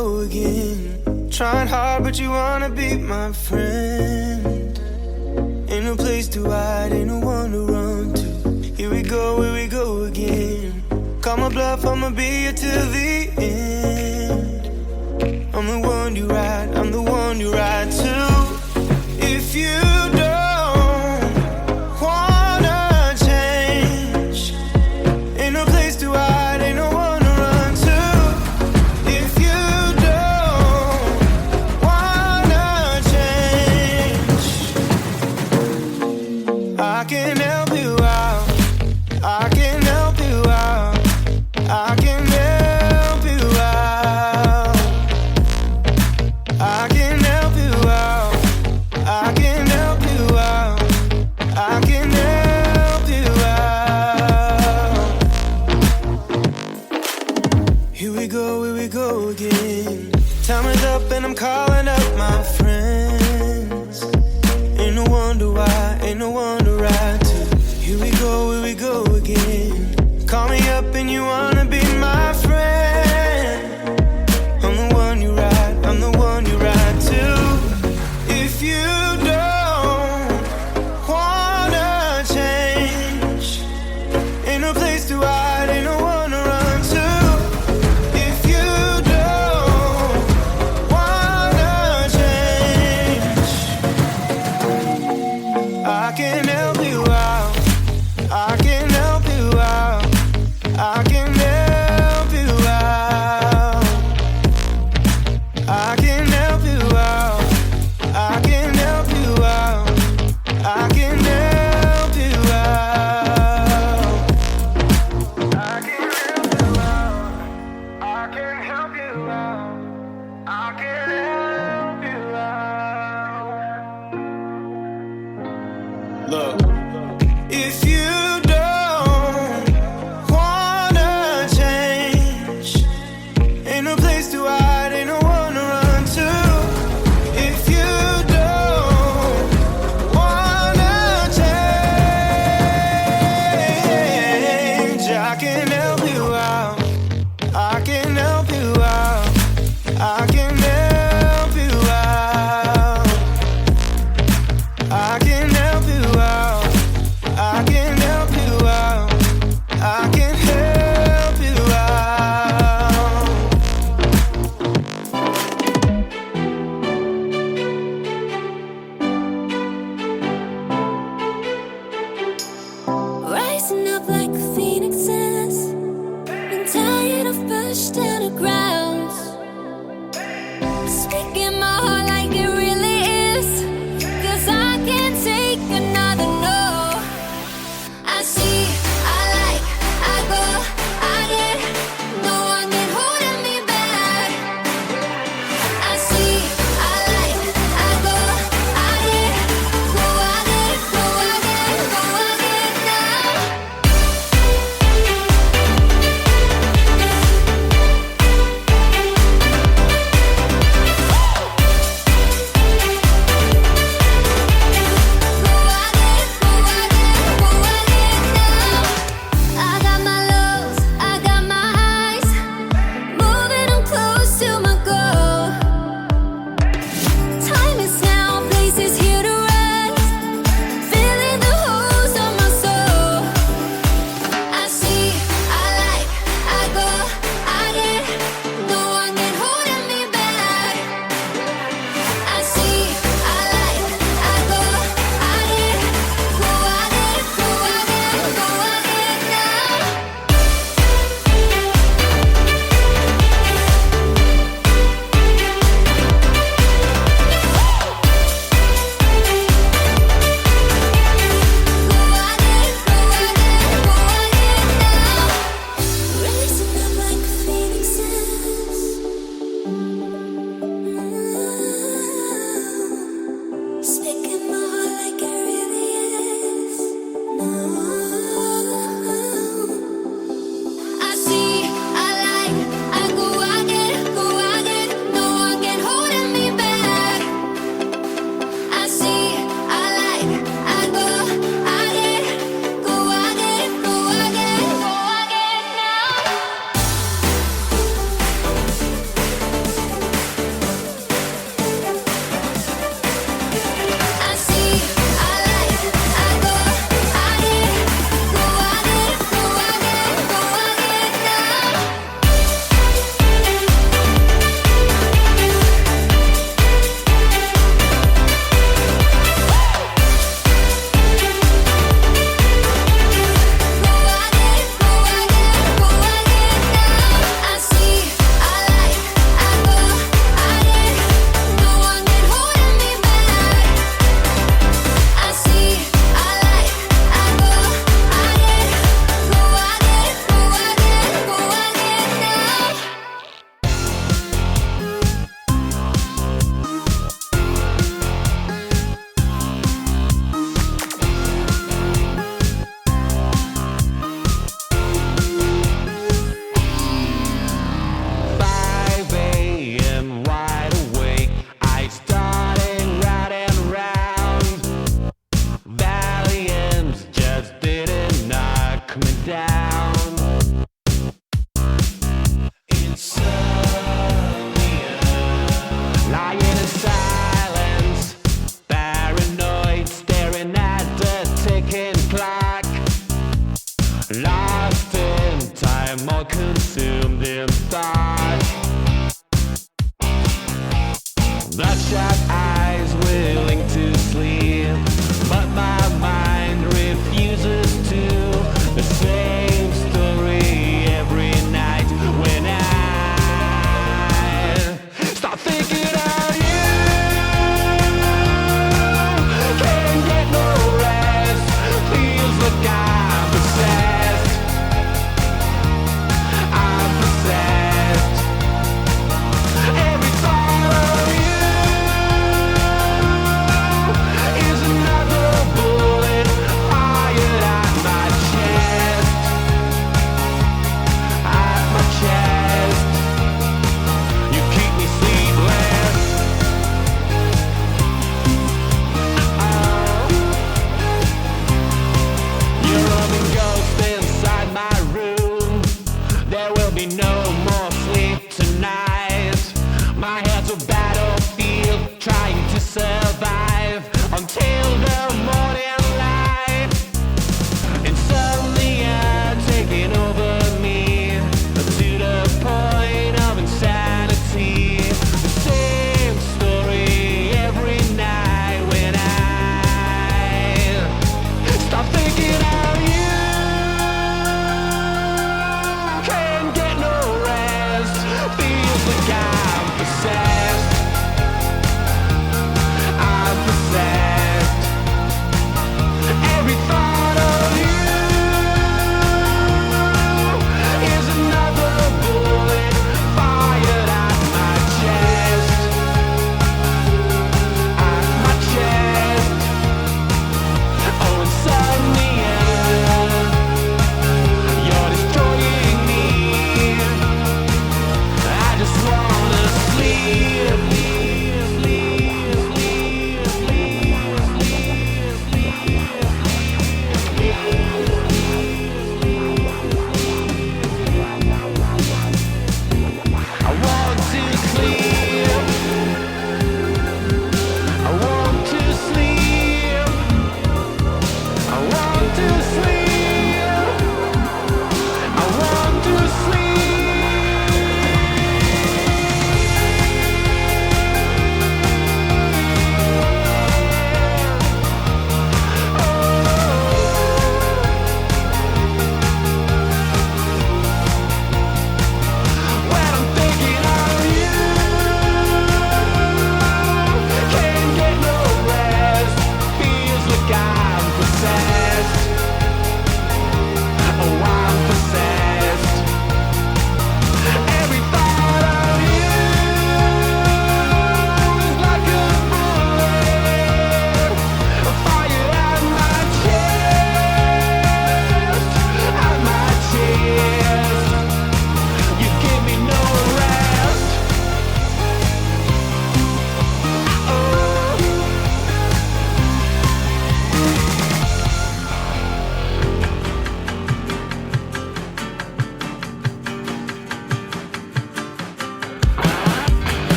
go again. Trying hard, but you wanna be my friend. Ain't no place to hide, ain't no one to run to. Here we go again. Call my bluff, I'ma be here till the end. I'm the one you ride, I'm the one you ride to. If you don't wanna change, ain't no place to hide, ain't no one to run to. If you don't wanna change, I can help you out, I can help you out, I can help you out, I can help you out, I can help you out, I can help you out. Here we go again. Time is up and I'm calling up my friends. Ain't no wonder why, ain't no one to ride to. Here we go again. Call me up and you wanna be my friend. I'm the one you ride, I'm the one you ride to. If you don't wanna change, ain't no place to hide, ain't no one to run to. If you don't wanna change, I can help you out, I can help you out, I can help you out, I can help you out, I can help you out, I can help you out, I can help you out, I can help you out, I can help you out. Look.